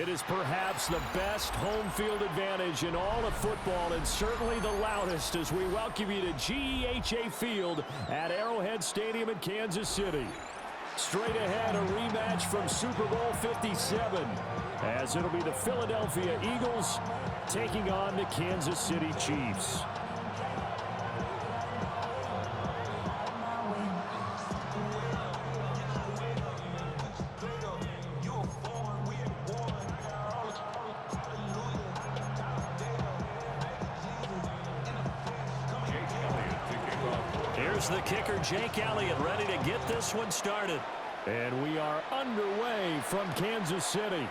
It is perhaps the best home field advantage in all of football, and certainly the loudest, as we welcome you to GEHA Field at Arrowhead Stadium in Kansas City. Straight ahead, a rematch from Super Bowl 57, as it'll be the Philadelphia Eagles taking on the Kansas City Chiefs. Here's the kicker, Jake Elliott, ready to get this one started. And we are underway from Kansas City.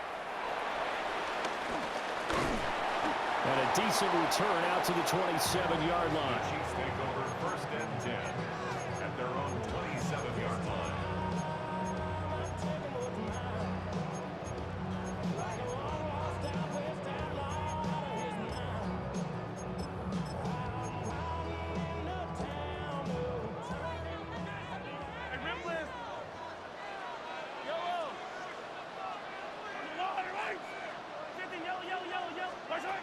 And a decent return out to the 27-yard line. Chiefs take over 1st and 10 at their own 27-yard line.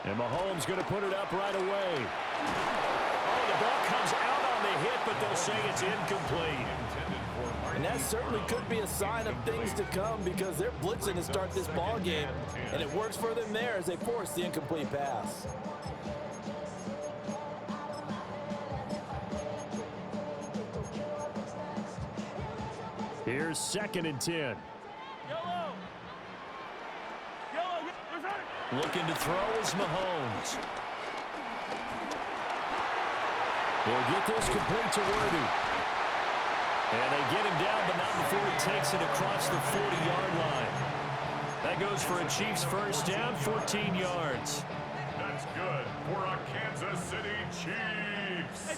And Mahomes going to put it up right away. Oh, the ball comes out on the hit, but they'll say it's incomplete. And that certainly could be a sign of things to come, because they're blitzing to start this ball game, and it works for them there as they force the incomplete pass. Here's 2nd and 10. Looking to throw is Mahomes. They'll get this complete to Worthy. And they get him down, but not before he takes it across the 40-yard line. That goes for a Chiefs first down, 14 yards. That's good for a Kansas City Chiefs.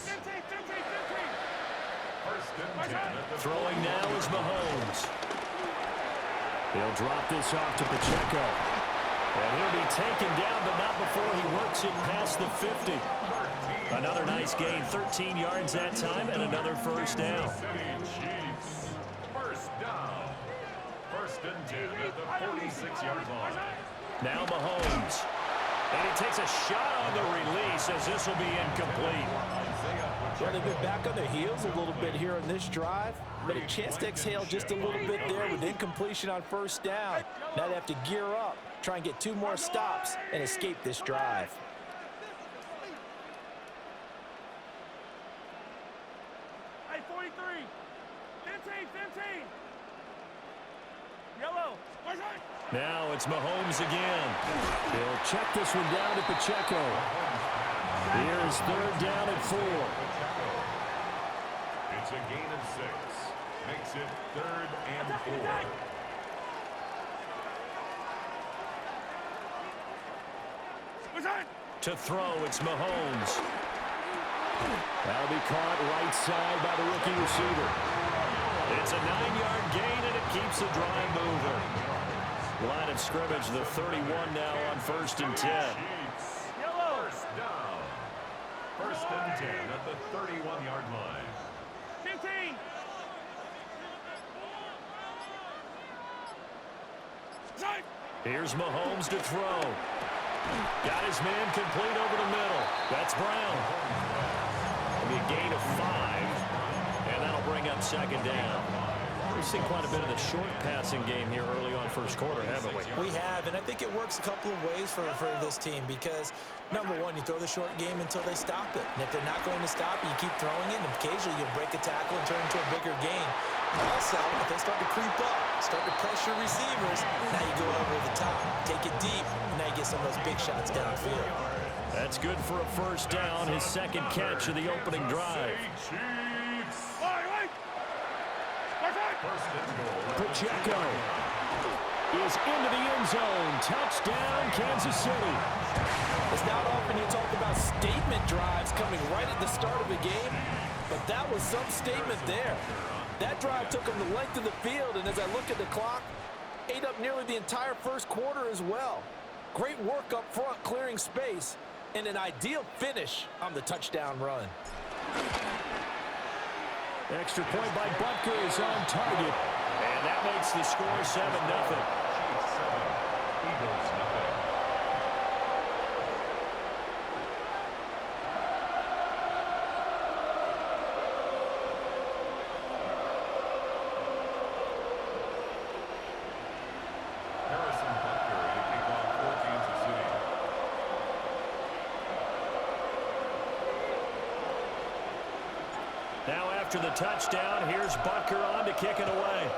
First and 10 at the Throwing now is Mahomes. They'll drop this off to Pacheco. And he'll be taken down, but not before he works it past the 50. Another nice gain, 13 yards that time, and another first down. Chiefs. First down. 1st and 10 at the 46-yard line. Now Mahomes. And he takes a shot on the release, as this will be incomplete. Well, they've been back on their heels a little bit here on this drive, but a chance to exhale just a little bit there with incompletion on first down. Now they have to gear up, try and get 2 more stops, and escape this drive. Hey, 43. 15. Yellow. Now it's Mahomes again. He'll check this one down to Pacheco. Here's 3rd down and 4. It's a gain of 6. Makes it 3rd and 4. To throw, it's Mahomes. That'll be caught right side by the rookie receiver. It's a 9-yard gain, and it keeps the drive moving. Line of scrimmage, the 31 now on 1st and 10. First down. 1st and 10 at the 31-yard line. 15. Here's Mahomes to throw. Got his man complete over the middle. That's Brown. It'll be a gain of 5, and that'll bring up 2nd down. We've seen quite a bit of the short passing game here early on first quarter, haven't we? We have, and I think it works a couple of ways for this team, because, number one, you throw the short game until they stop it. And if they're not going to stop it, you keep throwing it, and occasionally you'll break a tackle and turn into a bigger gain. Also, if they start to creep up, start to pressure receivers, now you go over the top, take it deep, and now you get some of those big shots downfield. That's good for a first down, his 2nd catch of the opening drive. Pacheco is into the end zone. Touchdown, Kansas City. It's not often you talk about statement drives coming right at the start of a game, but that was some statement there. That drive took them the length of the field, and as I look at the clock, ate up nearly the entire first quarter as well. Great work up front, clearing space, and an ideal finish on the touchdown run. Extra point by Butker is on target, and that makes the score 7-0. Now after the touchdown, here's Butker on to kick it away.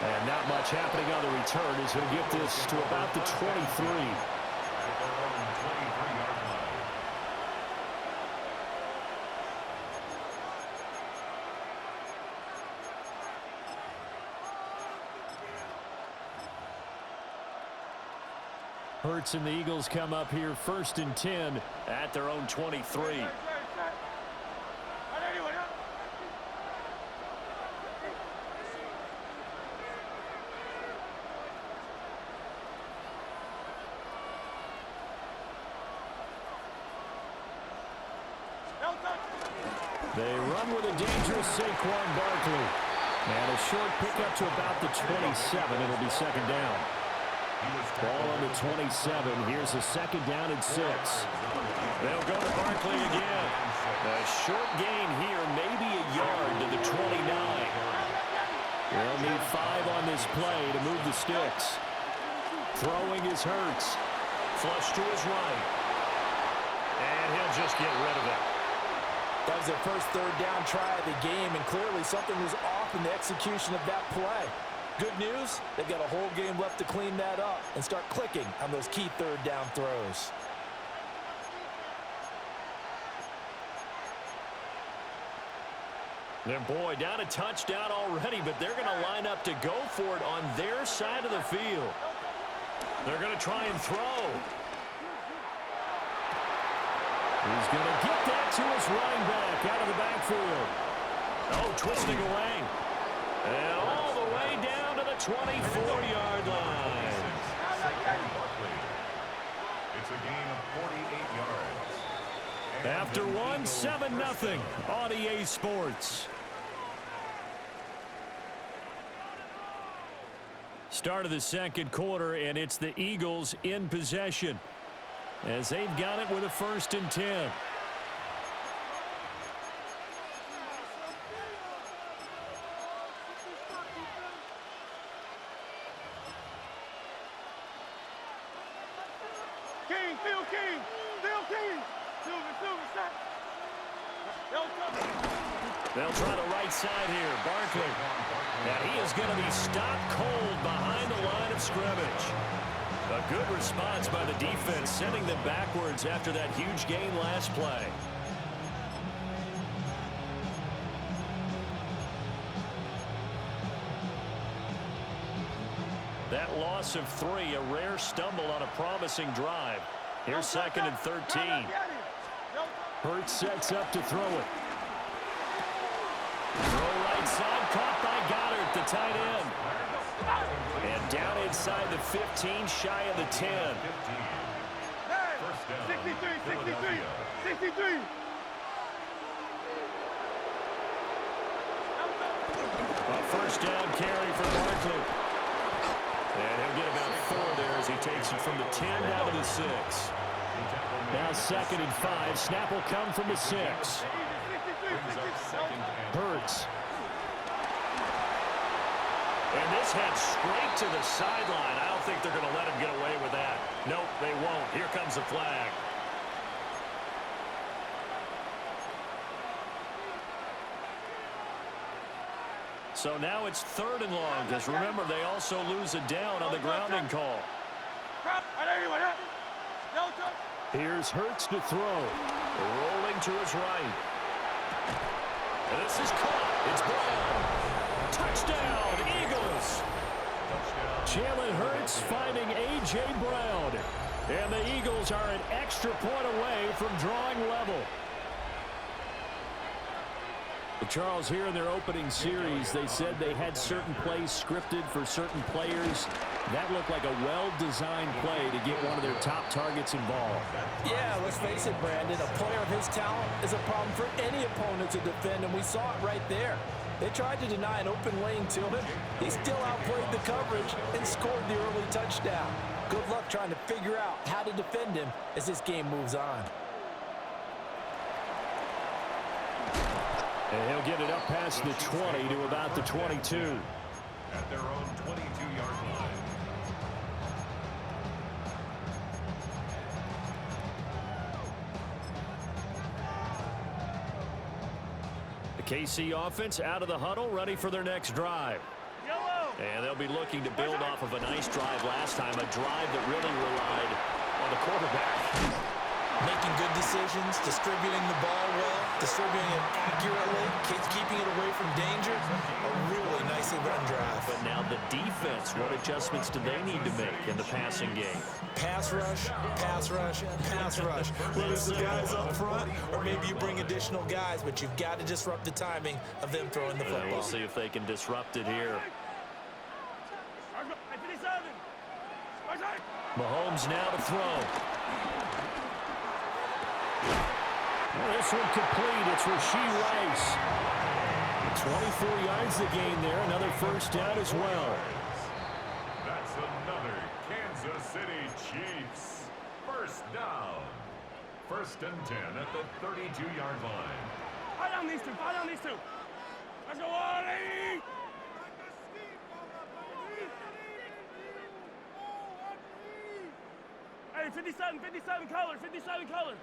And not much happening on the return as he'll get this to about the 23. Hurts and the Eagles come up here 1st and 10 at their own 23. They run with a dangerous Saquon Barkley. And a short pickup to about the 27. It'll be 2nd down. Ball on the 27. Here's a 2nd down and 6. They'll go to Barkley again. A short gain here, maybe a yard to the 29. They'll need 5 on this play to move the sticks. Throwing is Hurts. Flush to his right. And he'll just get rid of it. That was their first 3rd down try of the game, and clearly something was off in the execution of that play. Good news, they've got a whole game left to clean that up and start clicking on those key 3rd down throws. And boy, down a touchdown already, but they're going to line up to go for it on their side of the field. They're going to try and throw. He's going to get that to his running back out of the backfield. Oh, twisting away. And all the way down to the 24-yard line. It's a gain of 48 yards. After one, 7-0 on EA Sports. Start of the 2nd quarter, and it's the Eagles in possession as they've got it with a 1st and 10. They'll try the right side here. Barkley. And he is going to be stopped cold behind the line of scrimmage. A good response by the defense, sending them backwards after that huge gain last play. That loss of 3, a rare stumble on a promising drive. Here's 2nd and 13. Hurts sets up to throw it. Throw right side, caught by Goddard, the tight end. And down inside the 15, shy of the 10. 63. A 1st down carry for Barkley. And he'll get about 4 there as he takes it from the 10 down to the 6. Now 2nd and 5. Snap will come from the 6. Hurts. And this heads straight to the sideline. I don't think they're going to let him get away with that. Nope, they won't. Here comes the flag. So now it's 3rd and long, because remember, they also lose a down on the grounding call. Here's Hurts to throw. Rolling to his right. And this is caught. It's Brown. Touchdown, Eagles. Jalen Hurts finding A.J. Brown. And the Eagles are an extra point away from drawing level. But Charles, here in their opening series, they said they had certain plays scripted for certain players. That looked like a well-designed play to get one of their top targets involved. Yeah, let's face it, Brandon. A player of his talent is a problem for any opponent to defend, and we saw it right there. They tried to deny an open lane to him. He still outplayed the coverage and scored the early touchdown. Good luck trying to figure out how to defend him as this game moves on. And he'll get it up past the 20 to about the 22. At their own 22-yard line. The KC offense out of the huddle, ready for their next drive. Yellow. And they'll be looking to build off of a nice drive last time, a drive that really relied on the quarterback. Making good decisions, distributing the ball well, distributing it accurately, keeping it away from danger. A really nicely run drive. But now the defense, what adjustments do they need to make in the passing game? Pass rush, pass rush, pass rush. Whether it's the guys up front or maybe you bring additional guys, but you've got to disrupt the timing of them throwing the football. We'll see if they can disrupt it here. 57. Mahomes now to throw. This one complete. It's Rashee Rice. 24 yards to gain there. Another first down as well. That's another Kansas City Chiefs first down. 1st and 10 at the 32-yard line. Fire down these two. Fire down these two. Let's go, Wally. Hey, 57 color, 57 color.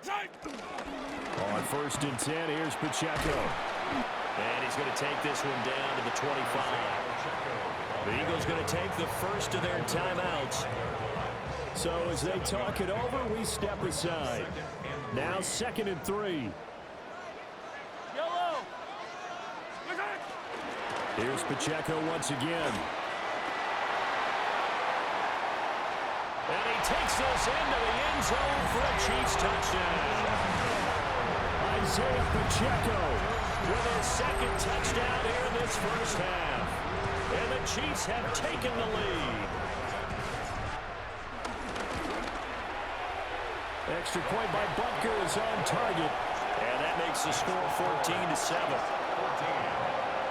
On 1st and 10, here's Pacheco. And he's going to take this one down to the 25. The Eagles going to take the first of their timeouts. So as they talk it over, we step aside. Now 2nd and 3. Yellow. Here's Pacheco once again. And he takes this into the end zone for a Chiefs touchdown. Isaiah Pacheco with his 2nd touchdown here in this first half. And the Chiefs have taken the lead. Extra point by Butker is on target. And that makes the score 14-7. 14.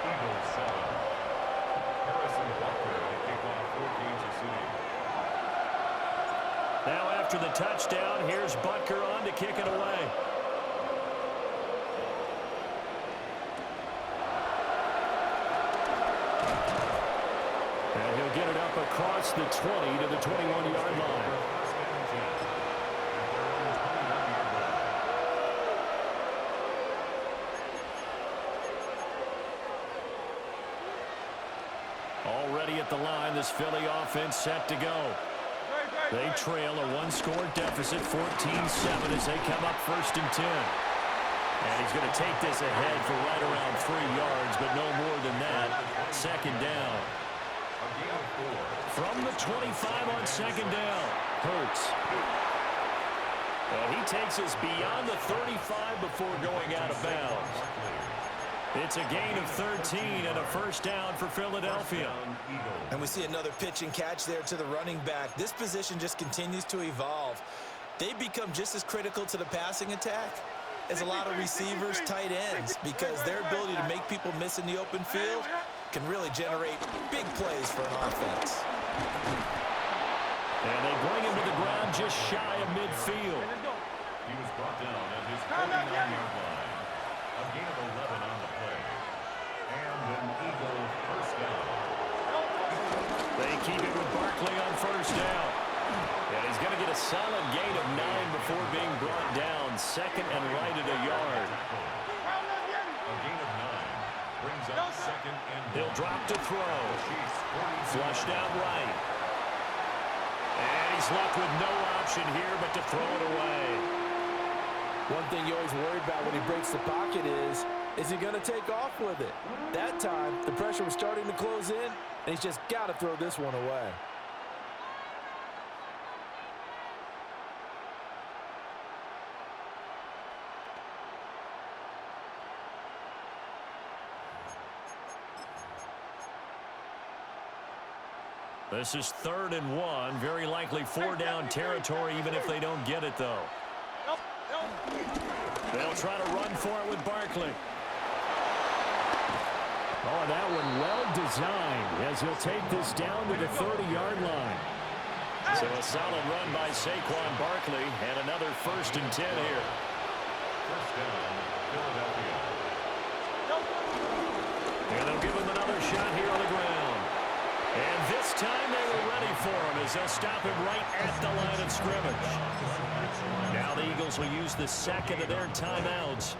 Eagles 7. Harrison Butker to kick off for Kansas City. Now after the touchdown, here's Butker on to kick it away. And he'll get it up across the 20 to the 21-yard line. Already at the line, this Philly offense set to go. They trail a 1-score deficit, 14-7 as they come up 1st and 10. And he's going to take this ahead for right around 3 yards, but no more than that. 2nd down. From the 25 on 2nd down, Hurts. And he takes us beyond the 35 before going out of bounds. It's a gain of 13 and a first down for Philadelphia. And we see another pitch and catch there to the running back. This position just continues to evolve. They become just as critical to the passing attack as a lot of receivers, tight ends, because their ability to make people miss in the open field can really generate big plays for an offense. And they bring him to the ground just shy of midfield. He was brought down at his 49-yard line. A gain of 11 on the play. And an Eagle first down. They keep it with Barkley on 1st down. And he's going to get a solid gain of 9 before being brought down. 2nd and right at a yard. A gain of 9 brings up 2nd and He'll drop to throw. Flushed out right. And he's left with no option here but to throw it away. One thing you always worry about when he breaks the pocket is he going to take off with it? That time, the pressure was starting to close in, and he's just got to throw this one away. This is 3rd and 1. Very likely 4-down territory, even if they don't get it, though. They'll try to run for it with Barkley. Oh, that one well designed as he'll take this down to the 30-yard line. So a solid run by Saquon Barkley and another 1st and 10 here. First down, Philadelphia. And they'll give him another shot here on the ground. And this time they were ready for him as they'll stop him right at the line of scrimmage. Now the Eagles will use the second of their timeouts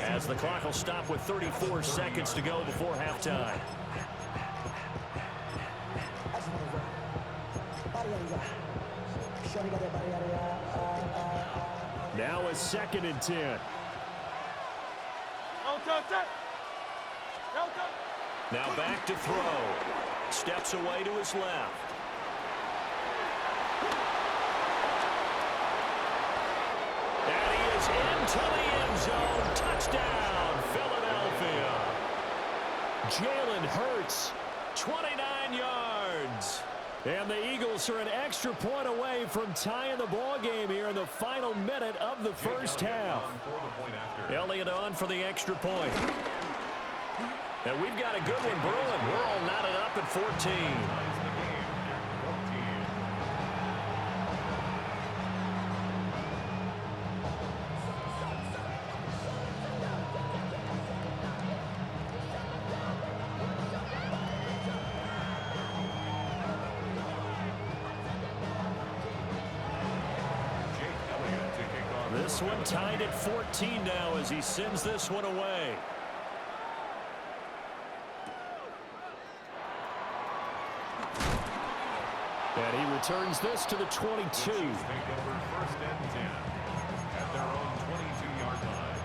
as the clock will stop with 34 seconds to go before halftime. Now a 2nd and 10. Now back to throw. Steps away to his left. And he is into the end zone. Touchdown, Philadelphia. Jalen Hurts, 29 yards. And the Eagles are an extra point away from tying the ball game here in the final minute of the first half. Elliott on for the extra point. And we've got a good one brewing. We're all knotted up at 14. This one tied at 14 now as he sends this one away. And he returns this to the 22. The Chiefs take over 1st and 10 at their own 22-yard line.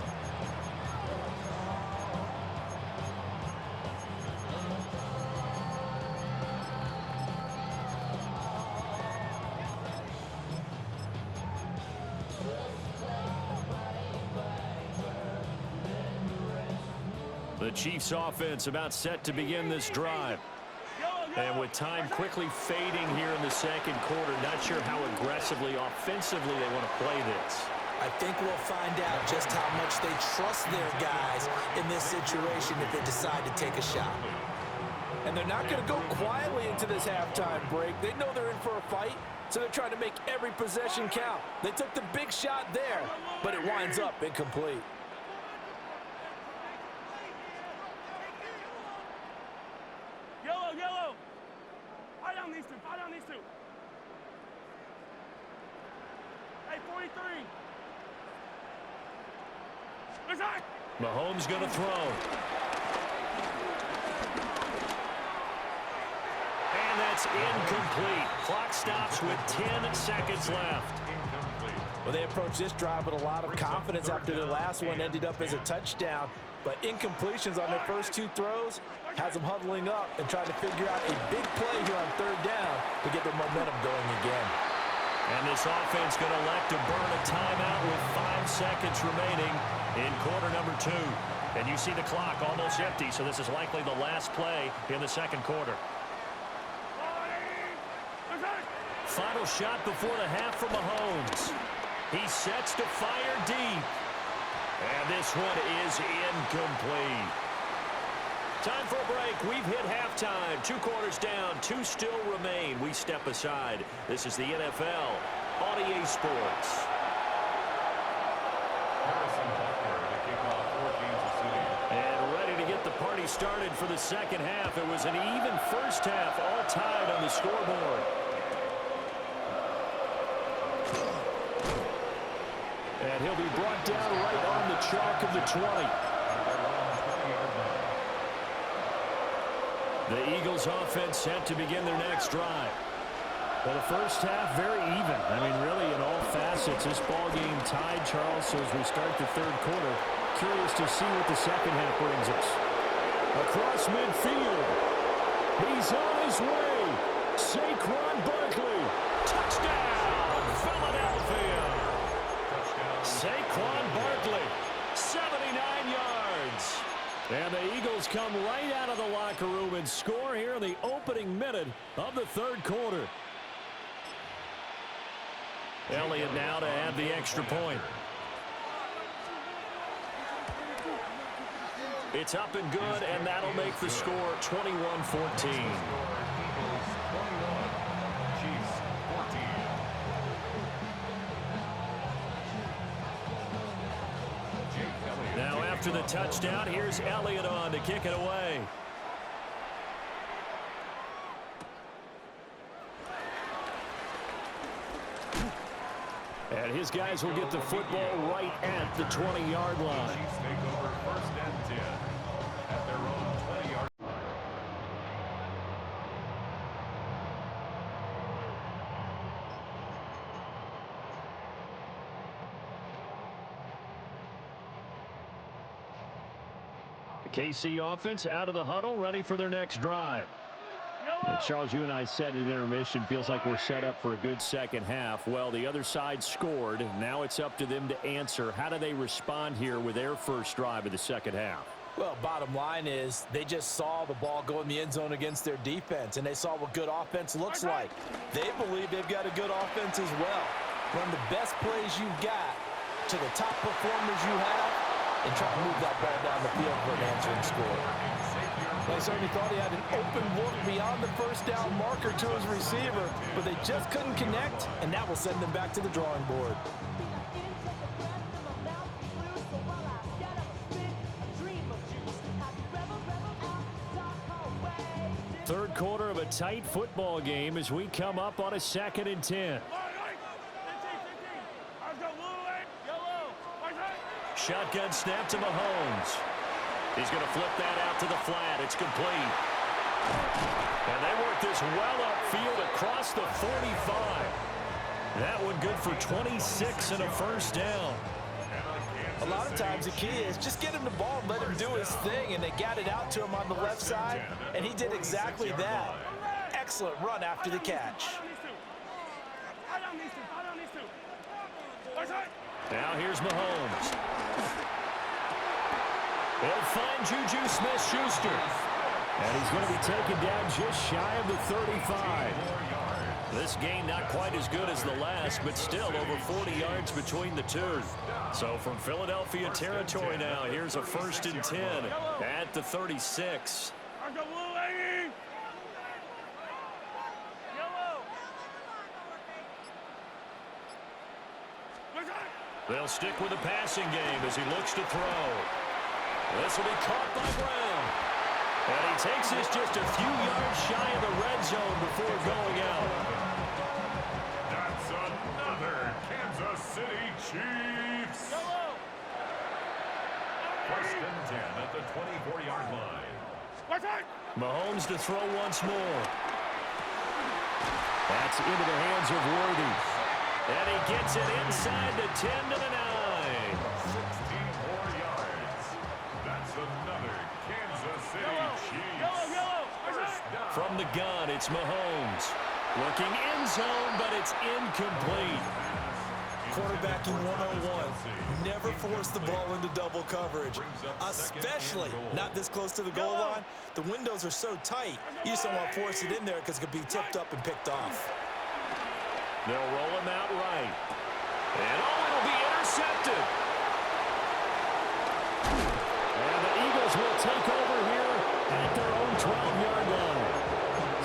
The Chiefs offense about set to begin this drive. And with time quickly fading here in the second quarter, not sure how aggressively, offensively they want to play this. I think we'll find out just how much they trust their guys in this situation if they decide to take a shot. And they're not going to go quietly into this halftime break. They know they're in for a fight, so they're trying to make every possession count. They took the big shot there, but it winds up incomplete. Yellow. Fire down these two. Hey, 43. Mahomes going to throw. And that's incomplete. Clock stops with 10 seconds left. Well, they approached this drive with a lot of confidence after their last one ended up as a touchdown. But incompletions on their first 2 throws has them huddling up and trying to figure out a big play here on 3rd down to get their momentum going again. And this offense going to elect to burn a timeout with 5 seconds remaining in quarter number 2. And you see the clock almost empty, so this is likely the last play in the second quarter. Final shot before the half from Mahomes. He sets to fire deep. And this one is incomplete. Time for a break. We've hit halftime. 2 quarters down. 2 still remain. We step aside. This is the NFL on EA Sports. And ready to get the party started for the second half. It was an even first half, all tied on the scoreboard. And he'll be brought down right on the chalk of the 20. The Eagles offense set to begin their next drive. Well, the first half very even. I mean, really in all facets, this ball game tied, Charles. So as we start the third quarter, curious to see what the second half brings us. Across midfield, he's on his way. Saquon Barkley, touchdown, Philadelphia. Saquon Barkley, 79 yards. And the Eagles come right out of the locker room and score here in the opening minute of the third quarter. Elliott now to add the extra point. It's up and good, and that'll make the score 21-14. Now after the touchdown, here's Elliott on to kick it away. And his guys will get the football right at the 20-yard line. Chiefs take over 1st and 10 at their own 20-yard line. The KC offense out of the huddle, ready for their next drive. And Charles, you and I said at intermission, feels like we're set up for a good second half. Well, the other side scored. Now it's up to them to answer. How do they respond here with their first drive of the second half? Well, bottom line is they just saw the ball go in the end zone against their defense, and they saw what good offense looks like. They believe they've got a good offense as well. Run the best plays you've got to the top performers you have and try to move that ball down the field for an answering score. They certainly thought he had an open look beyond the first down marker to his receiver, but they just couldn't connect, and that will send them back to the drawing board. Third quarter of a tight football game as we come up on a 2nd and 10. Shotgun snap to Mahomes. He's going to flip that out to the flat. It's complete. And they work this well upfield across the 45. That one good for 26 and a first down. A lot of times the key is just get him the ball and let him do his thing, and they got it out to him on the left side, and he did exactly that. Excellent run after the catch. Now here's Mahomes. He'll find Juju Smith-Schuster. And he's going to be taken down just shy of the 35. This game not quite as good as the last, but still over 40 yards between the two. So from Philadelphia territory now, here's a 1st and 10 at the 36. They'll stick with the passing game as he looks to throw. This will be caught by Brown. And he takes this just a few yards shy of the red zone before going out. That's another Kansas City Chiefs. 1st and 10 at the 24-yard line. Mahomes to throw once more. That's into the hands of Worthy. And he gets it inside the 10 to the 9. 16 more yards. That's another Kansas City Chiefs. First down. From the gun, it's Mahomes. Looking end zone, but it's incomplete. Quarterbacking 101. Never force the ball into double coverage, especially not this close to the goal line. The windows are so tight, you just don't want to force it in there because it could be tipped up and picked off. They'll roll him out right. And it'll be intercepted. And the Eagles will take over here at their own 12-yard line.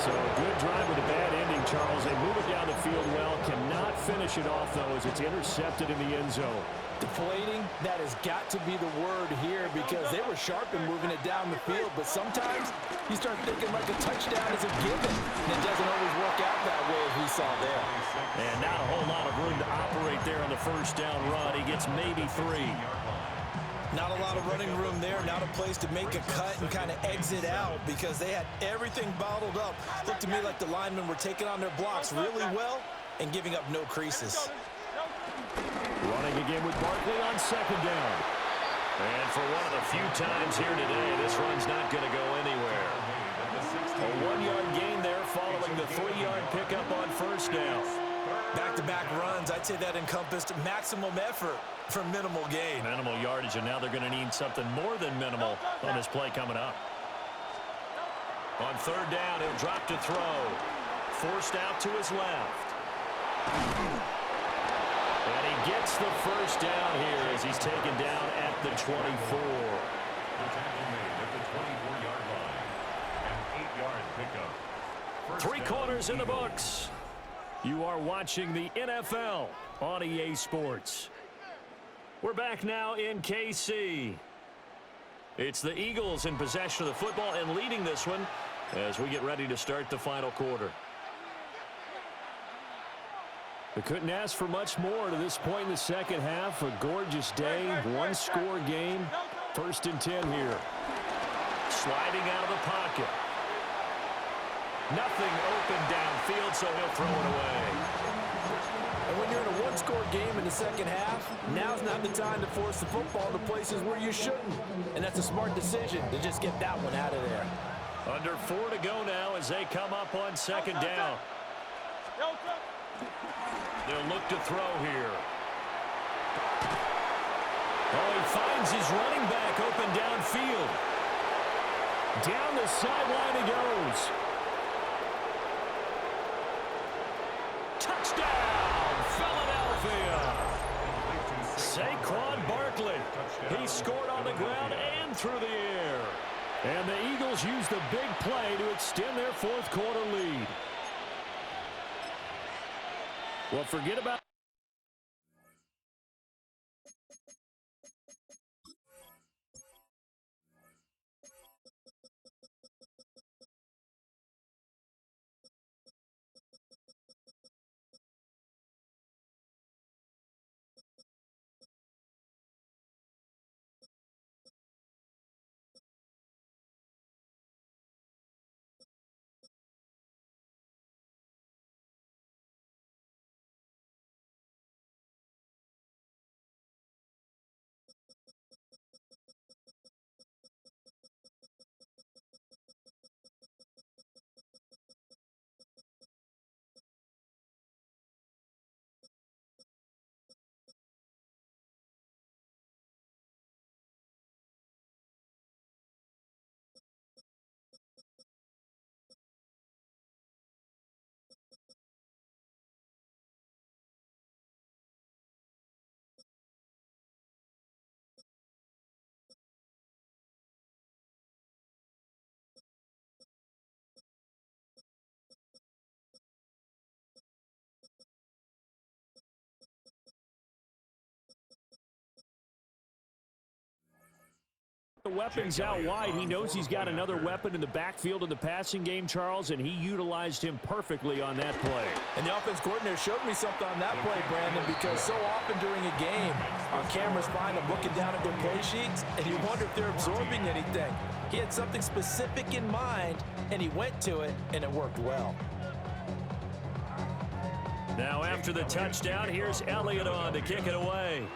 So a good drive with a bad ending, Charles. They move it down the field well. Cannot finish it off, though, as it's intercepted in the end zone. Deflating, that has got to be the word here because they were sharp in moving it down the field, but sometimes you start thinking like a touchdown is a given, and it doesn't always work out that way as we saw there. And not a whole lot of room to operate there on the first down run. He gets maybe 3. Not a lot of running room there, not a place to make a cut and kind of exit out because they had everything bottled up. Looked to me like the linemen were taking on their blocks really well and giving up no creases. Running again with Barkley on 2nd down. And for one of the few times here today, this run's not going to go anywhere. A 1-yard gain there following the 3-yard pickup on 1st down. Back-to-back runs, I'd say that encompassed maximum effort for minimal gain. Minimal yardage, and now they're going to need something more than minimal on this play coming up. On 3rd down, he'll drop to throw. Forced out to his left. And he gets the first down here as he's taken down at the 24. The tackle made at the 24-yard line. An 8-yard pickup. 3 quarters in the books. You are watching the NFL on EA Sports. We're back now in KC. It's the Eagles in possession of the football and leading this one as we get ready to start the final quarter. We couldn't ask for much more to this point in the second half. A gorgeous day, one-score game. 1st and 10 here. Sliding out of the pocket. Nothing open downfield, so he'll throw it away. And when you're in a one-score game in the second half, now's not the time to force the football to places where you shouldn't. And that's a smart decision to just get that one out of there. Under 4 to go now as they come up on 2nd down. They'll look to throw here. Oh, he finds his running back open downfield. Down the sideline he goes. Touchdown, Philadelphia. Saquon Barkley. He scored on the ground and through the air. And the Eagles use the big play to extend their 4th quarter lead. Well, forget about the weapons out wide. He knows he's got another weapon in the backfield in the passing game, Charles, and he utilized him perfectly on that play. And the offense coordinator showed me something on that play, Brandon, because so often during a game, our cameras find them looking down at their play sheets, and you wonder if they're absorbing anything. He had something specific in mind, and he went to it, and it worked well. Now after the touchdown, here's Elliott on to kick it away.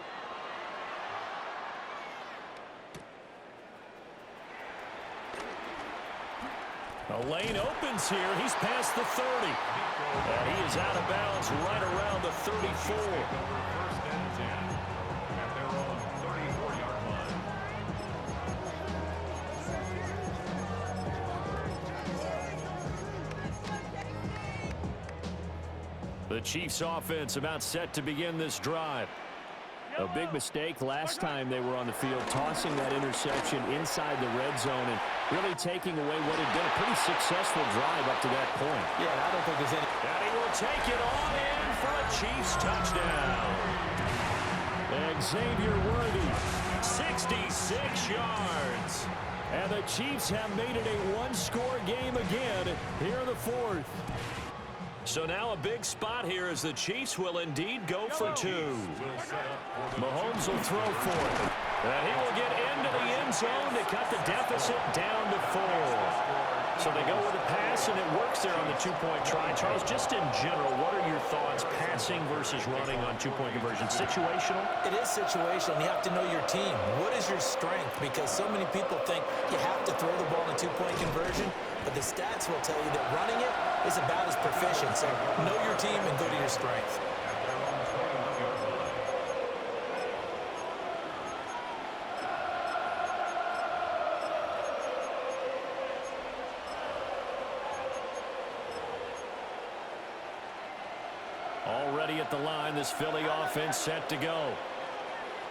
A lane opens here. He's past the 30. And he is out of bounds right around the 34. 1st and 10 at their own 34-yard line. The Chiefs offense about set to begin this drive. A big mistake last time they were on the field, tossing that interception inside the red zone and really taking away what had been a pretty successful drive up to that point. Yeah, I don't think there's any. And he will take it on in for a Chiefs touchdown. Xavier Worthy, 66 yards. And the Chiefs have made it a one-score game again here in the 4th. So now a big spot here as the Chiefs will indeed go for 2. Mahomes will throw for it. And he will get into the end zone to cut the deficit down to 4. So they go with a pass, and it works there on the 2-point try. Charles, just in general, what are your thoughts passing versus running on 2-point conversion? Situational? It is situational. You have to know your team. What is your strength? Because so many people think you have to throw the ball in a 2-point conversion, but the stats will tell you that running it is about as proficient. So know your team and go to your strength. Already at the line, this Philly offense set to go.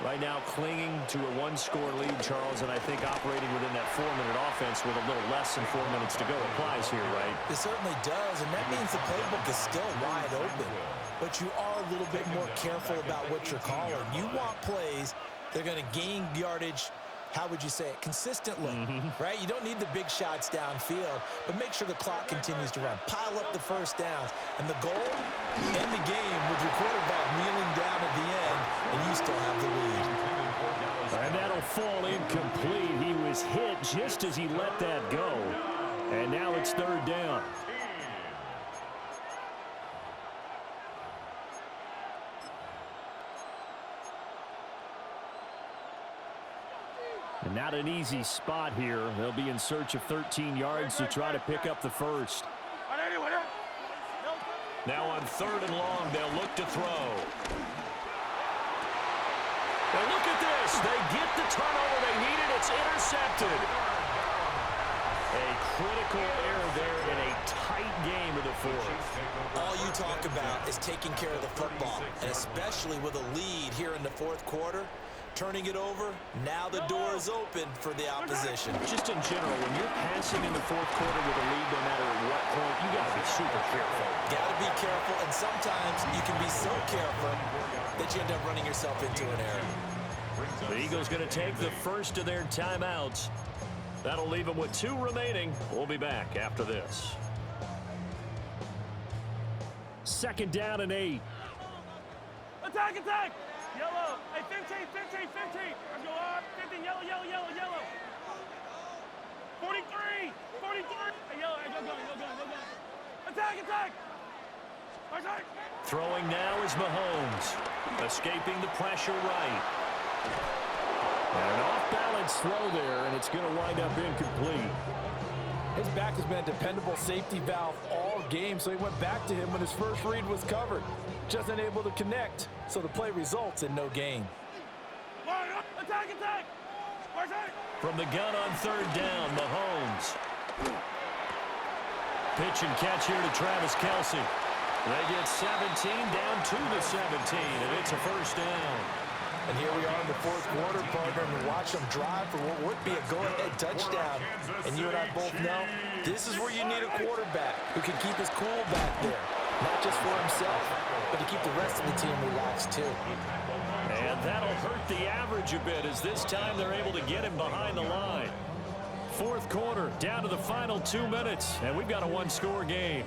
Right now clinging to a one-score lead, Charles, and I think operating within that 4-minute offense with a little less than 4 minutes to go applies here, right? It certainly does, and that means the playbook is still wide open. But you are a little bit more careful about what you're calling. You want plays that are going to gain yardage, how would you say it, consistently, right? You don't need the big shots downfield, but make sure the clock continues to run. Pile up the first downs. And the goal, end the game with your quarterback kneeling down at the end, and you still have the lead. And that'll fall incomplete. He was hit just as he let that go. And now it's third down. And not an easy spot here. They'll be in search of 13 yards to try to pick up the first. Now on 3rd and long, they'll look to throw. And look at this. They get the turnover they needed. It's intercepted. A critical error there in a tight game of the fourth. All you talk about is taking care of the football, and especially with a lead here in the fourth quarter. Turning it over, now the door is open for the opposition. Just in general, when you're passing in the fourth quarter with a lead, no matter at what point, you got to be super careful. Got to be careful, and sometimes you can be so careful that you end up running yourself into an error. The Eagles going to take the first of their timeouts. That'll leave them with 2 remaining. We'll be back after this. 2nd down and 8. Attack, attack! Yellow. Hey, 15, 15, 15. Let's go up. 15, yellow, yellow, yellow, yellow. 43, 43. Hey, yellow, hey, go. Attack, attack. Attack. Throwing now is Mahomes. Escaping the pressure right. And an off-balance throw there, and it's going to wind up incomplete. His back has been a dependable safety valve all game, so he went back to him when his first read was covered. Just unable to connect, so the play results in no gain. Attack, attack! From the gun on 3rd down, Mahomes. Pitch and catch here to Travis Kelce. They get 17 down to the 17, and it's a first down. And here we are in the fourth quarter, partner, and watch them drive for what would be a go-ahead touchdown. And you and I both know this is where you need a quarterback who can keep his cool back there. Not just for himself, but to keep the rest of the team relaxed too. And that'll hurt the average a bit as this time they're able to get him behind the line. Fourth quarter, down to the final 2 minutes, and we've got a 1-score game.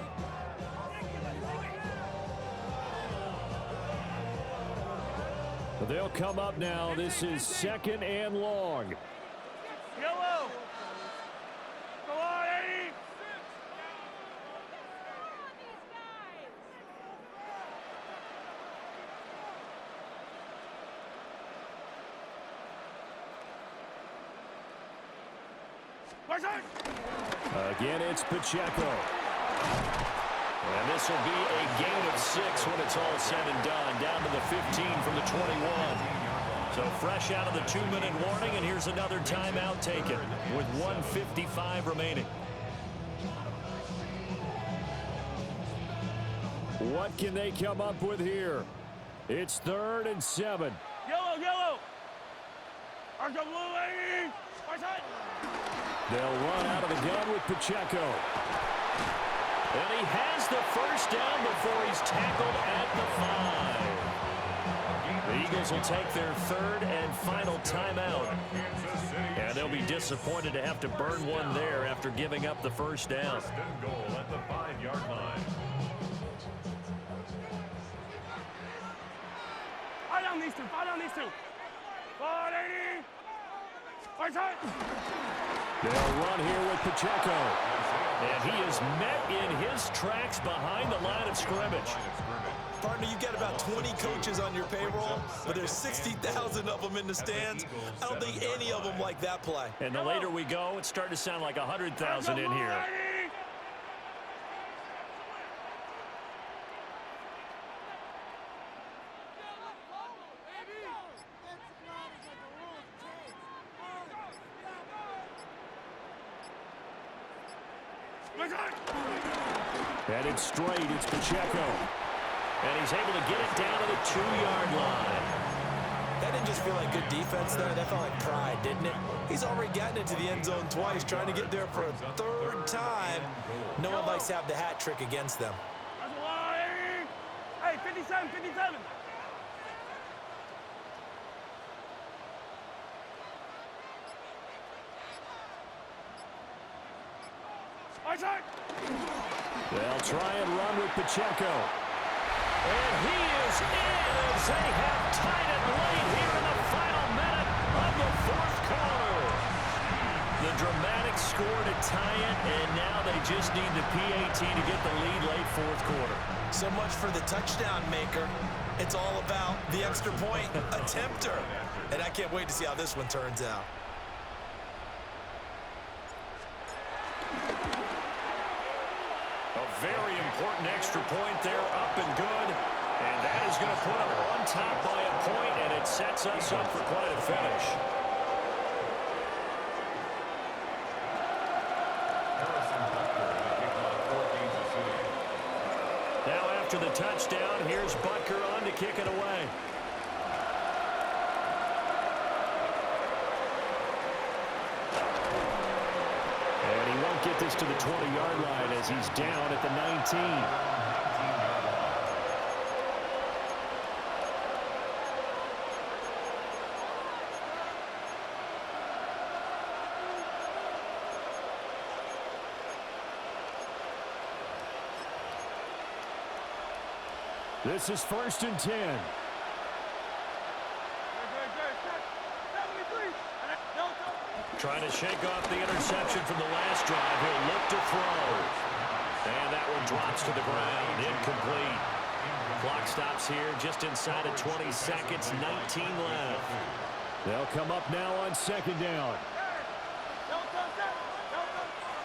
They'll come up now. This is 2nd and long. Yellow. Go on, Eddie. Again, it's Pacheco. And this will be a gain of 6 when it's all said and done. Down to the 15 from the 21. So fresh out of the 2-minute warning, and here's another timeout taken with 1:55 remaining. What can they come up with here? It's 3rd and 7. Yellow, yellow. Arch the blue, Eddie. They'll run out of the gun with Pacheco. And he has the first down before he's tackled at the 5. The Eagles will take their 3rd and final timeout. And they'll be disappointed to have to burn one there after giving up the first down. 1st and goal at the 5-yard line. Fight on these two, fight on these two. 180. They'll run here with Pacheco. And he is met in his tracks behind the line of scrimmage. Partner, you've got about 20 coaches on your payroll, but there's 60,000 of them in the stands. I don't think any of them like that play. And the later we go, it's starting to sound like 100,000 in here. And it's straight, it's Pacheco. And he's able to get it down to the 2-yard line. That didn't just feel like good defense there. That felt like pride, didn't it? He's already gotten into the end zone twice, trying to get there for a 3rd time. No one likes to have the hat trick against them. Hey, 57, 57. Eyesight. They'll try and run with Pacheco. And he is in as they have tied it late here in the final minute of the fourth quarter. The dramatic score to tie it, and now they just need the PAT to get the lead late fourth quarter. So much for the touchdown maker. It's all about the extra point attempter. And I can't wait to see how this one turns out. A very important extra point there, up and good. And that is going to put them on top by a point, and it sets us up for quite a finish. Now after the touchdown, here's Butker on to kick it away. And he won't get this to the 20-yard line as he's down at the 19. This is 1st and 10. Trying to shake off the interception from the last drive. He'll look to throw. And that one drops to the ground. Incomplete. Clock stops here just inside of 20 seconds. 19 left. They'll come up now on 2nd down.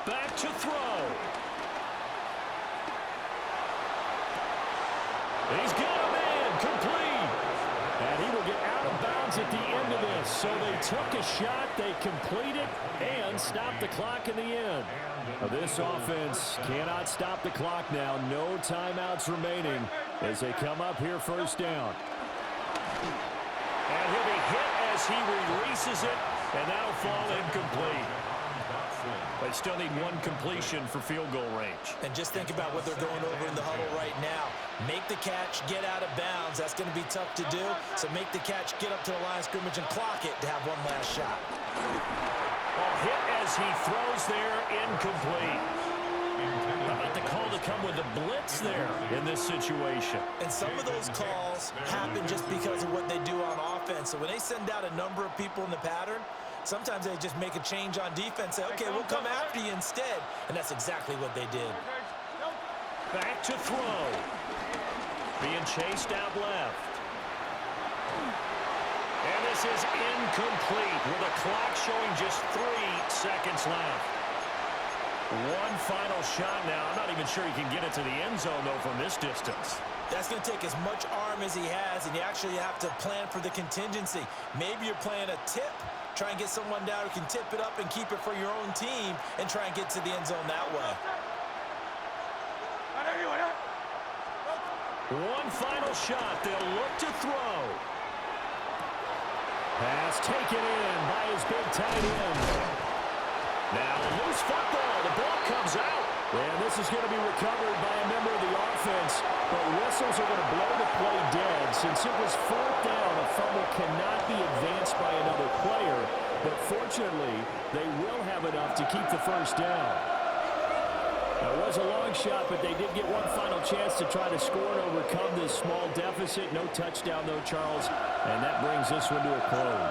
Back to throw. He's got a man, complete. And he will get out of bounds at the end of this. So they took a shot, they complete it, and stop the clock in the end. This offense cannot stop the clock now. No timeouts remaining as they come up here 1st down. And he'll be hit as he releases it, and that'll fall incomplete. They still need one completion for field goal range. And just think about what they're going over in the huddle right now. Make the catch, get out of bounds. That's going to be tough to do. So make the catch, get up to the line of scrimmage, and clock it to have one last shot. Well, hit as he throws there, incomplete. How about the call to come with a blitz there in this situation? And some of those calls happen just because of what they do on offense. So when they send out a number of people in the pattern, sometimes they just make a change on defense, say, okay, we'll come after you instead. And that's exactly what they did. Back to throw. Being chased out left. And this is incomplete with a clock showing just 3 seconds left. One final shot now. I'm not even sure he can get it to the end zone, though, from this distance. That's going to take as much arm as he has, and you actually have to plan for the contingency. Maybe you're playing a tip. Try and get someone down who can tip it up and keep it for your own team and try and get to the end zone that way. One final shot. They'll look to throw. Pass taken in by his big tight end. Now a loose football. The ball comes out. And this is going to be recovered by a member of the offense. But whistles are going to blow the play dead. Since it was 4th down, a fumble cannot be advanced by another player. But fortunately, they will have enough to keep the 1st down. Now, it was a long shot, but they did get one final chance to try to score and overcome this small deficit. No touchdown, though, Charles. And that brings this one to a close.